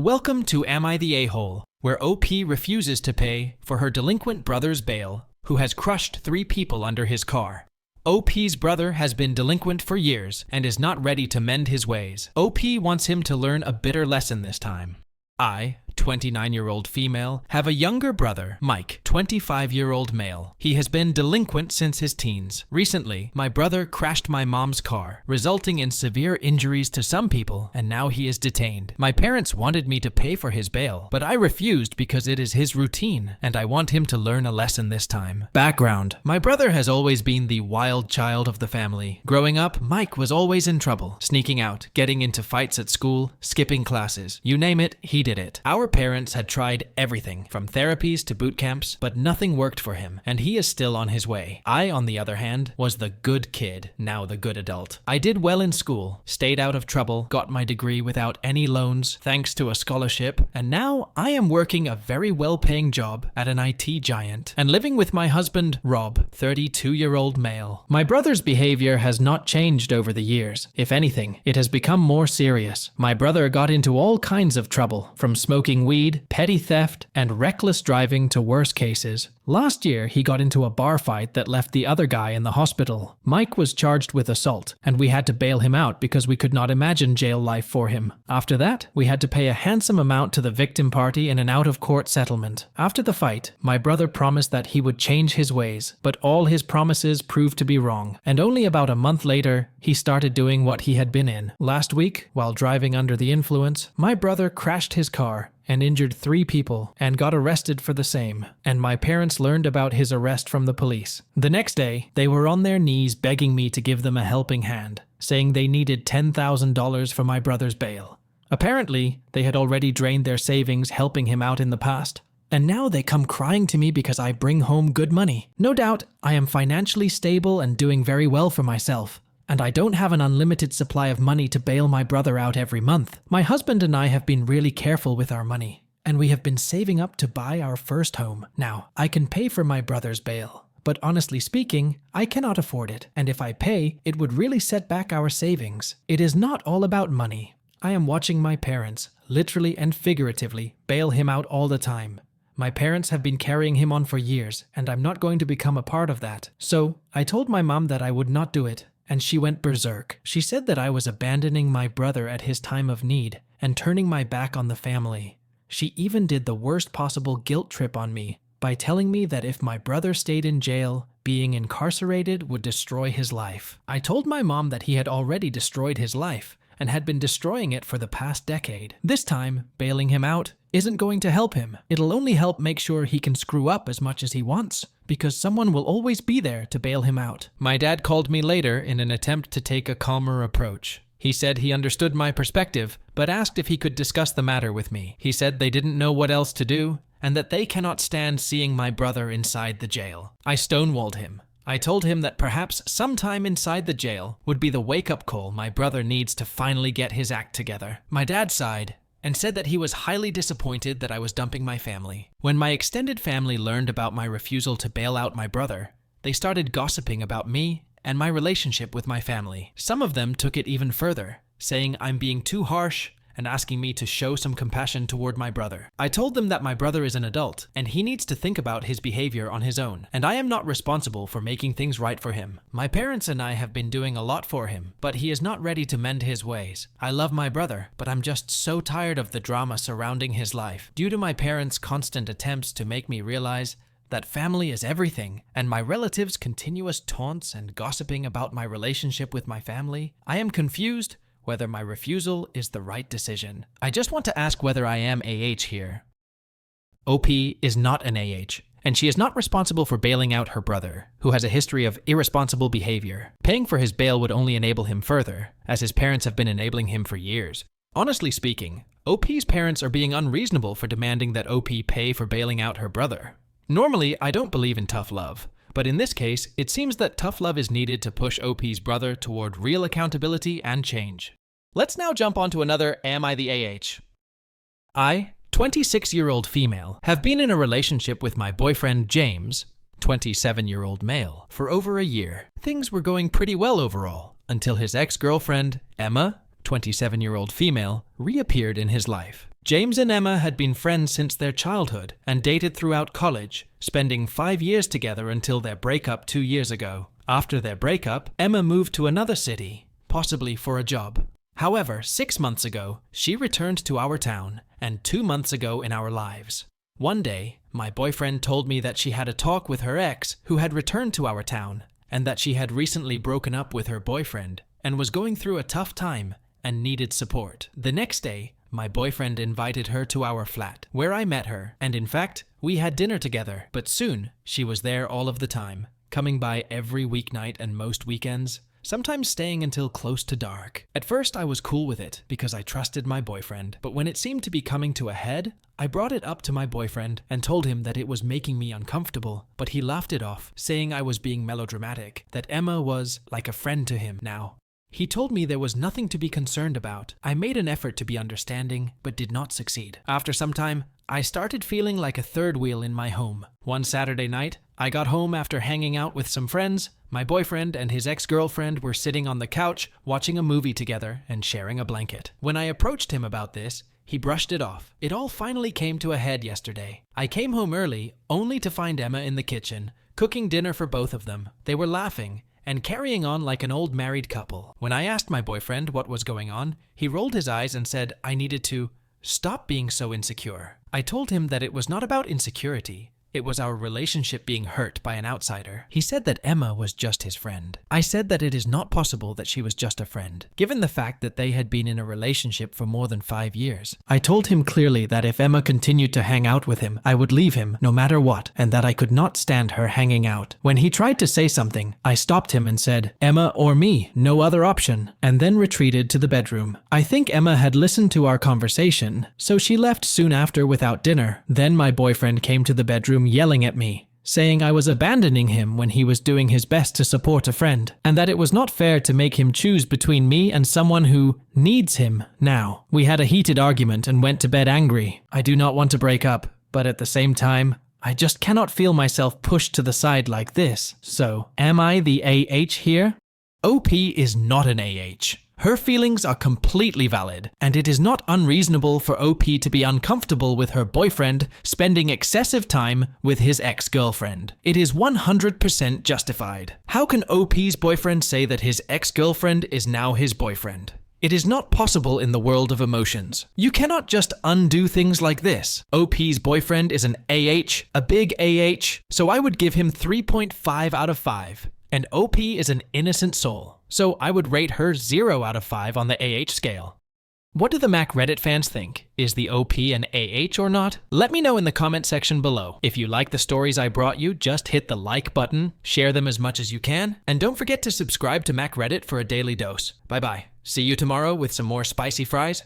Welcome to Am I the A-hole, where OP refuses to pay for her delinquent brother's bail, who has crushed 3 people under his car. OP's brother has been delinquent for years and is not ready to mend his ways. OP wants him to learn a bitter lesson this time. I, 29-year-old female, have a younger brother, Mike, 25-year-old male. He has been delinquent since his teens. Recently, my brother crashed my mom's car, resulting in severe injuries to some people, and now he is detained. My parents wanted me to pay for his bail, but I refused because it is his routine, and I want him to learn a lesson this time. Background: my brother has always been the wild child of the family. Growing up, Mike was always in trouble, sneaking out, getting into fights at school, skipping classes. You name it, he did it. Our parents had tried everything, from therapies to boot camps, but nothing worked for him, and he is still on his way. I, on the other hand, was the good kid, now the good adult. I did well in school, stayed out of trouble, got my degree without any loans, thanks to a scholarship, and now I am working a very well-paying job at an IT giant, and living with my husband, Rob, 32-year-old male. My brother's behavior has not changed over the years. If anything, it has become more serious. My brother got into all kinds of trouble, from smoking weed, petty theft, and reckless driving to worse cases. Last year, he got into a bar fight that left the other guy in the hospital. Mike was charged with assault, and we had to bail him out because we could not imagine jail life for him. After that, we had to pay a handsome amount to the victim party in an out-of-court settlement. After the fight, my brother promised that he would change his ways, but all his promises proved to be wrong, and only about a month later, he started doing what he had been in. Last week, while driving under the influence, my brother crashed his car and injured 3 people and got arrested for the same, and my parents learned about his arrest from the police. The next day, they were on their knees begging me to give them a helping hand, saying they needed $10,000 for my brother's bail. Apparently, they had already drained their savings helping him out in the past, and now they come crying to me because I bring home good money. No doubt, I am financially stable and doing very well for myself, and I don't have an unlimited supply of money to bail my brother out every month. My husband and I have been really careful with our money, and we have been saving up to buy our first home. Now, I can pay for my brother's bail, but honestly speaking, I cannot afford it, and if I pay, it would really set back our savings. It is not all about money. I am watching my parents, literally and figuratively, bail him out all the time. My parents have been carrying him on for years, and I'm not going to become a part of that. So, I told my mom that I would not do it, and she went berserk. She said that I was abandoning my brother at his time of need and turning my back on the family. She even did the worst possible guilt trip on me by telling me that if my brother stayed in jail, being incarcerated would destroy his life. I told my mom that he had already destroyed his life and had been destroying it for the past decade. This time, bailing him out isn't going to help him. It'll only help make sure he can screw up as much as he wants, because someone will always be there to bail him out. My dad called me later in an attempt to take a calmer approach. He said he understood my perspective, but asked if he could discuss the matter with me. He said they didn't know what else to do, and that they cannot stand seeing my brother inside the jail. I stonewalled him. I told him that perhaps sometime inside the jail would be the wake-up call my brother needs to finally get his act together. My dad sighed and said that he was highly disappointed that I was dumping my family. When my extended family learned about my refusal to bail out my brother, they started gossiping about me and my relationship with my family. Some of them took it even further, saying I'm being too harsh and asking me to show some compassion toward my brother. I told them that my brother is an adult, and he needs to think about his behavior on his own, and I am not responsible for making things right for him. My parents and I have been doing a lot for him, but he is not ready to mend his ways. I love my brother, but I'm just so tired of the drama surrounding his life. Due to my parents' constant attempts to make me realize that family is everything, and my relatives' continuous taunts and gossiping about my relationship with my family, I am confused whether my refusal is the right decision. I just want to ask whether I am AH here. OP is not an AH, and she is not responsible for bailing out her brother, who has a history of irresponsible behavior. Paying for his bail would only enable him further, as his parents have been enabling him for years. Honestly speaking, OP's parents are being unreasonable for demanding that OP pay for bailing out her brother. Normally, I don't believe in tough love, but in this case, it seems that tough love is needed to push OP's brother toward real accountability and change. Let's now jump onto another Am I the AH? I, 26-year-old female, have been in a relationship with my boyfriend James, 27-year-old male, for over a year. Things were going pretty well overall, until his ex-girlfriend, Emma, 27-year-old female, reappeared in his life. James and Emma had been friends since their childhood and dated throughout college, spending 5 years together until their breakup 2 years ago. After their breakup, Emma moved to another city, possibly for a job. However, 6 months ago, she returned to our town, and 2 months ago in our lives. One day, my boyfriend told me that she had a talk with her ex who had returned to our town, and that she had recently broken up with her boyfriend and was going through a tough time and needed support. The next day, my boyfriend invited her to our flat, where I met her, and in fact, we had dinner together. But soon, she was there all of the time, coming by every weeknight and most weekends, sometimes staying until close to dark. At first, I was cool with it because I trusted my boyfriend, but when it seemed to be coming to a head, I brought it up to my boyfriend and told him that it was making me uncomfortable, but he laughed it off, saying I was being melodramatic, that Emma was like a friend to him now. He told me there was nothing to be concerned about. I made an effort to be understanding, but did not succeed. After some time, I started feeling like a third wheel in my home. One Saturday night, I got home after hanging out with some friends. My boyfriend and his ex-girlfriend were sitting on the couch, watching a movie together and sharing a blanket. When I approached him about this, he brushed it off. It all finally came to a head yesterday. I came home early, only to find Emma in the kitchen, cooking dinner for both of them. They were laughing and carrying on like an old married couple. When I asked my boyfriend what was going on, he rolled his eyes and said I needed to stop being so insecure. I told him that it was not about insecurity. It was our relationship being hurt by an outsider. He said that Emma was just his friend. I said that it is not possible that she was just a friend, given the fact that they had been in a relationship for more than 5 years. I told him clearly that if Emma continued to hang out with him, I would leave him no matter what, and that I could not stand her hanging out. When he tried to say something, I stopped him and said, "Emma or me, no other option," and then retreated to the bedroom. I think Emma had listened to our conversation, so she left soon after without dinner. Then my boyfriend came to the bedroom yelling at me, saying I was abandoning him when he was doing his best to support a friend, and that it was not fair to make him choose between me and someone who needs him now. We had a heated argument and went to bed angry. I do not want to break up, but at the same time, I just cannot feel myself pushed to the side like this. So, am I the AH here? OP is not an AH. Her feelings are completely valid, and it is not unreasonable for OP to be uncomfortable with her boyfriend spending excessive time with his ex-girlfriend. It is 100% justified. How can OP's boyfriend say that his ex-girlfriend is now his boyfriend? It is not possible in the world of emotions. You cannot just undo things like this. OP's boyfriend is an AH, a big AH, so I would give him 3.5 out of 5. And OP is an innocent soul, so I would rate her 0 out of 5 on the AH scale. What do the Mac Reddit fans think? Is the OP an AH or not? Let me know in the comment section below. If you like the stories I brought you, just hit the like button, share them as much as you can, and don't forget to subscribe to Mac Reddit for a daily dose. Bye bye. See you tomorrow with some more spicy fries.